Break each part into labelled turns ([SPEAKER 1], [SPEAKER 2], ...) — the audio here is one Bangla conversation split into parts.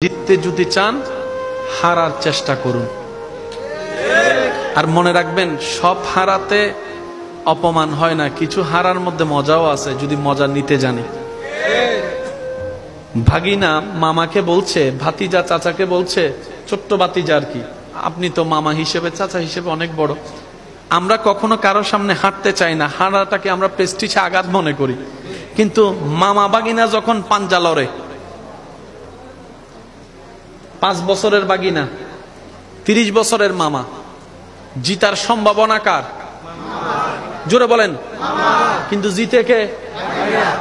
[SPEAKER 1] জিততে যদি চান হারার চেষ্টা করুন। আর মনে রাখবেন, সব হারাতে অপমান হয় না, কিছু হারার মধ্যে মজাও আছে যদি মজা নিতে জানি। ভাগিনা মামাকে বলছে, ভাতিজা চাচাকে বলছে, ছোট্ট ভাতিজা আর কি, আপনি তো মামা হিসেবে চাচা হিসেবে অনেক বড়, আমরা কখনো কারোর সামনে হাঁটতে চাই না, হাঁটাটাকে আমরা প্রেস্টিজে আঘাত মনে করি। কিন্তু মামা ভাগিনা যখন পাঞ্জা লড়ে, 5 বছরের বাগিনা 30 বছরের মামা, জিতার সম্ভাবনা কার? জোরে বলেন। কিন্তু জিতে কে?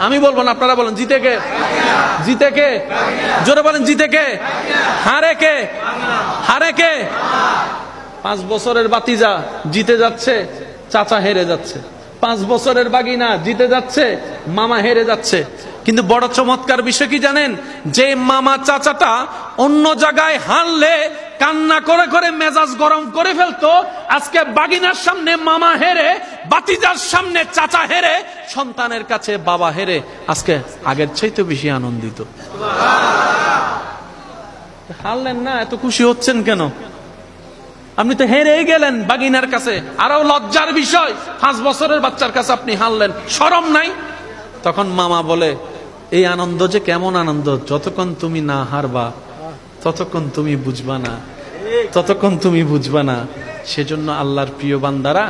[SPEAKER 1] আমি বলবো না, আপনারা বলেন, জিতে কে? জিতে কে? জোরে বলেন, জিতে কে? হারে কে? হারে কে? 5 বছরের বাতিজা জিতে যাচ্ছে, চাচা হেরে যাচ্ছে। 5 বছরের বাগিনা জিতে যাচ্ছে, মামা হেরে যাচ্ছে। কিন্তু বড় চমৎকার বিষয় কি জানেন? যে মামা চাচাটা অন্য জায়গায় হারলে কান্না করে করে মেজাজ গরম করে ফেলতো, আজকে বাগিনার সামনে মামা হেরে, বাতিজার সামনে চাচা হেরে, সন্তানের কাছে বাবা হেরে, আজকে আগের চাইতে বেশি আনন্দিত। হারলেন না, এত খুশি হচ্ছেন কেন? আপনি তো হেরেই গেলেন বাগিনার কাছে। আরো লজ্জার বিষয়, 5 বছরের বাচ্চার কাছে আপনি হারলেন, শরম নাই? তখন মামা বলে, এই আনন্দ যে কেমন আনন্দ, যতক্ষণ তুমি না হারবা ততক্ষণ তুমি বুঝবা না, ততক্ষণ তুমি বুঝবা না। সেজন্য আল্লাহর প্রিয় বান্দারা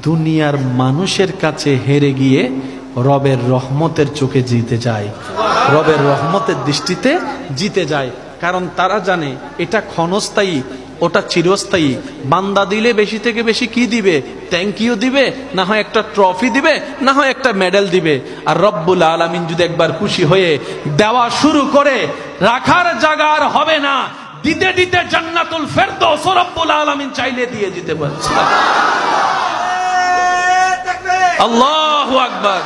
[SPEAKER 1] দুনিয়ার মানুষের কাছে হেরে গিয়ে রবের রহমতের চোখে জিতে যায়, রবের রহমতের দৃষ্টিতে জিতে যায়। কারণ তারা জানে এটা ক্ষণস্থায়ী, ওটা চিরস্থায়ী। বান্দা দিলে বেশি থেকে বেশি কি দিবে? থ্যাংক ইউ দিবে, না হয় একটা ট্রফি দিবে, না হয় একটা মেডেল দিবে। আর রব্বুল আলামিন যদি একবার খুশি হয়ে দেওয়া শুরু করে, রাখার জায়গা আর হবে না, দিতে দিতে জান্নাতুল ফেরদৌস রব্বুল আলামিন চাইলে দিয়ে দিতে পারে। আল্লাহু আকবার।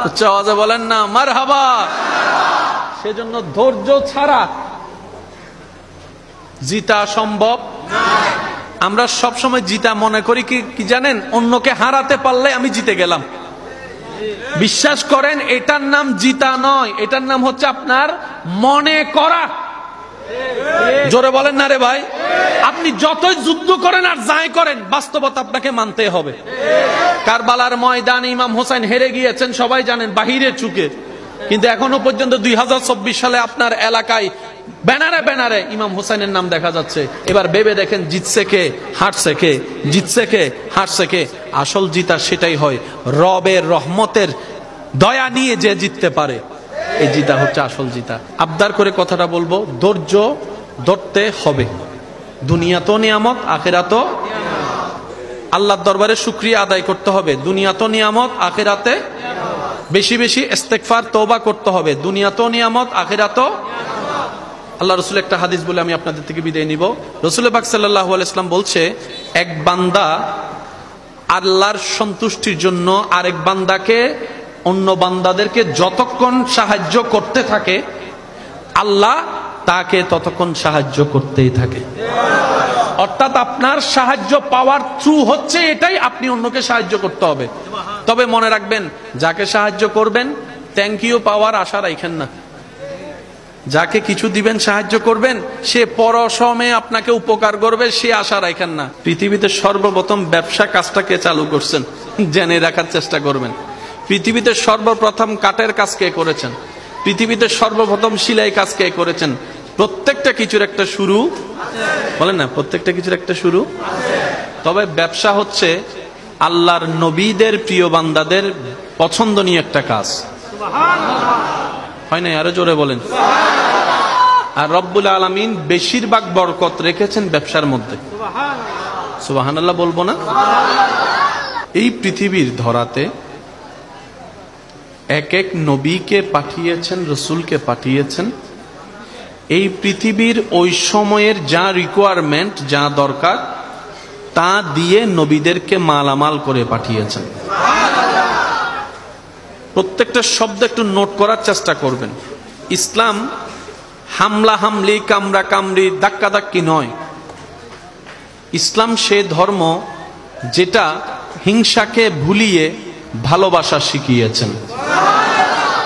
[SPEAKER 1] উচ্চ আওয়াজে বলেন না মারহাবা। সেজন্য ধৈর্য ছাড়া জিতা সম্ভব। আমরা সব সময় জিতা মনে করি কি জানেন? অন্যকে হারাতে পারলে আমি জিতে গেলাম। বিশ্বাস করেন, এটার নাম জিতা নয়, এটার নাম হচ্ছে আপনার মনে করা। জোরে বলেন না রে ভাই। আপনি যতই যুদ্ধ করেন আর যাই করেন, বাস্তবতা আপনাকে মানতে হবে। কারবালার ময়দানে ইমাম হোসেন হেরে গিয়েছেন, সবাই জানেন, বাহিরের চুকে। কিন্তু এখনো পর্যন্ত 2024 সালে আপনার এলাকায় ব্যানারে ব্যানারে ইমাম হোসেনের নাম দেখা যাচ্ছে। এবার ভেবে দেখেন, জিতছে কে, হারছে কে? জিতছে কে, হারছে কে? আসল জিতা সেটাই হয়, রবের রহমতের দয়া নিয়ে যে জিততে পারে, এই জিতা হচ্ছে আসল জিতা। আবদার করে কথাটা বলবো, ধৈর্য ধরতে হবে। দুনিয়া তো নিয়ামত, আখিরাতও। আল্লাহর দরবারে শুকরিয়া আদায় করতে হবে। দুনিয়া তো নিয়ামত, আখিরাতে বেশি বেশি ইস্তেগফার তওবা করতে হবে। দুনিয়া তো নিয়ামত, আখিরাতও। আল্লাহ রাসূল একটা হাদিস বলে আমি আপনাদের থেকে বিদায় নিব। রাসূল পাক সাল্লাল্লাহু আলাইহি ওয়াসাল্লাম বলছে, এক বান্দা আল্লাহর সন্তুষ্টির জন্য আরেক বান্দাকে, অন্য বান্দাদেরকে যতক্ষণ সাহায্য করতে থাকে, আল্লাহ তাকে ততক্ষণ সাহায্য করতেই থাকে। অর্থাৎ আপনার সাহায্য পাওয়ার থ্রু হচ্ছে এটাই, আপনি অন্যকে সাহায্য করতে হবে। তবে মনে রাখবেন, যাকে সাহায্য করবেন থ্যাংক ইউ পাওয়ার আশা রাখেন না। যাকে কিছু দিবেন, সাহায্য করবেন, সে পরসময়ে আপনাকে উপকার করবে, সে আশা রাখেন না। পৃথিবীতে সর্বপ্রথম ব্যবসা কাজটাকে চালু করছেন, জেনে রাখার চেষ্টা করবেন। পৃথিবীতে সর্বপ্রথম কাঠের কাজ কে করেছেন? পৃথিবীতে সর্বপ্রথম সেলাই কাজ কে করেছেন? প্রত্যেকটা কিছুর একটা শুরু, বলেন না, প্রত্যেকটা কিছুর একটা শুরু। তবে ব্যবসা হচ্ছে আল্লাহর নবীদের প্রিয় বান্দাদের পছন্দনীয় একটা কাজ, হয় না? আরো জোরে বলেন। আর রব্বুল আলামিন বেশিরভাগ বরকত রেখেছেন ব্যবসার মধ্যে। সুবহানাল্লাহ বলবো না? এই পৃথিবীর ধরাতে এক এক নবীকে পাঠিয়েছেন, রসুলকে পাঠিয়েছেন। এই পৃথিবীর ওই সময়ের যা রিকোয়ারমেন্ট, যা দরকার, তা দিয়ে নবীদেরকে মালামাল করে পাঠিয়েছেন। প্রত্যেকটা শব্দ একটু নোট করার চেষ্টা করবেন। ইসলাম হামলা হামলি, কামড়া কামড়ি, ধাক্কা ধাক্কি নয়। ইসলাম সে ধর্ম যেটা হিংসাকে ভুলিয়ে ভালোবাসা শিখিয়েছেন।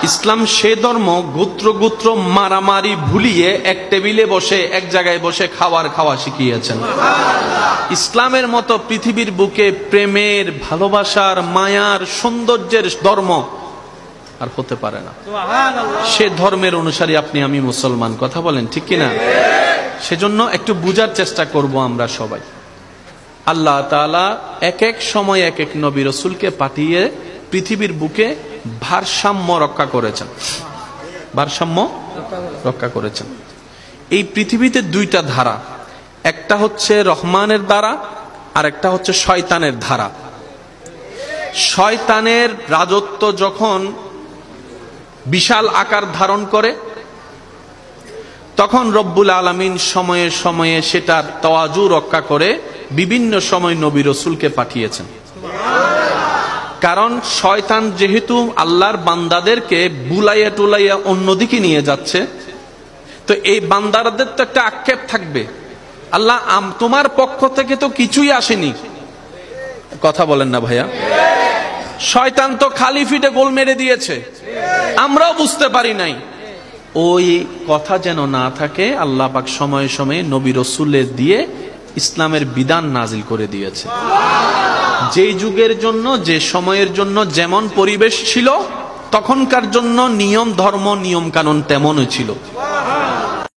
[SPEAKER 1] ইসলাম সে ধর্ম গোত্র গোত্র মারামারি ভুলিয়ে এক টেবিলে বসে এক জায়গায় বসে খাওয়া শিখিয়েছেন। ইসলামের মতো পৃথিবীর বুকে প্রেমের, ভালোবাসার, মায়ার, সৌন্দর্যের ধর্ম আর হতে পারে না। সে ধর্মের অনুসারী আপনি আমি মুসলমান, কথা বলেন ঠিক কিনা? সেজন্য একটু বুঝার চেষ্টা করব আমরা সবাই। আল্লাহ তাআলা এক এক সময় এক এক নবী রাসূলকে পাঠিয়ে পৃথিবীর বুকে ভারসাম্য রক্ষা করেছেন। ভারসাম্য রক্ষা করেছেন। এই পৃথিবীতে দুইটা ধারা, একটা হচ্ছে রহমানের ধারা আর একটা হচ্ছে শয়তানের ধারা। শয়তানের রাজত্ব যখন বিশাল আকার ধারণ করে তখন রব্বুল আলামিন সময়ে সময়ে সেটার তাওয়াজু রক্ষা করে বিভিন্ন সময় নবী রাসূলকে পাঠিয়েছেন। কারণ শয়তান যেহেতু আল্লাহর বান্দাদেরকে বুলাইয়া টুলাইয়া অন্যদিকে নিয়ে যাচ্ছে, তো এই বান্দাদের তো একটা আক্ষেপ থাকবে, আল্লাহ তোমার পক্ষ থেকে তো কিছুই আসেনি। কথা বলেন না ভাইয়া? শয়তান তো খালি ফিটে গোল মেরে দিয়েছে, আমরাও বুঝতে পারি নাই। ওই কথা যেন না থাকে, আল্লাহ পাক সময়ে সময়ে নবী রাসূলের দিয়ে ইসলামের বিধান নাজিল করে দিয়েছে। যেই যুগের জন্য, যে সময়ের জন্য যেমন পরিবেশ ছিল, তখনকার জন্য নিয়ম ধর্ম নিয়ম কানুন তেমনই ছিল।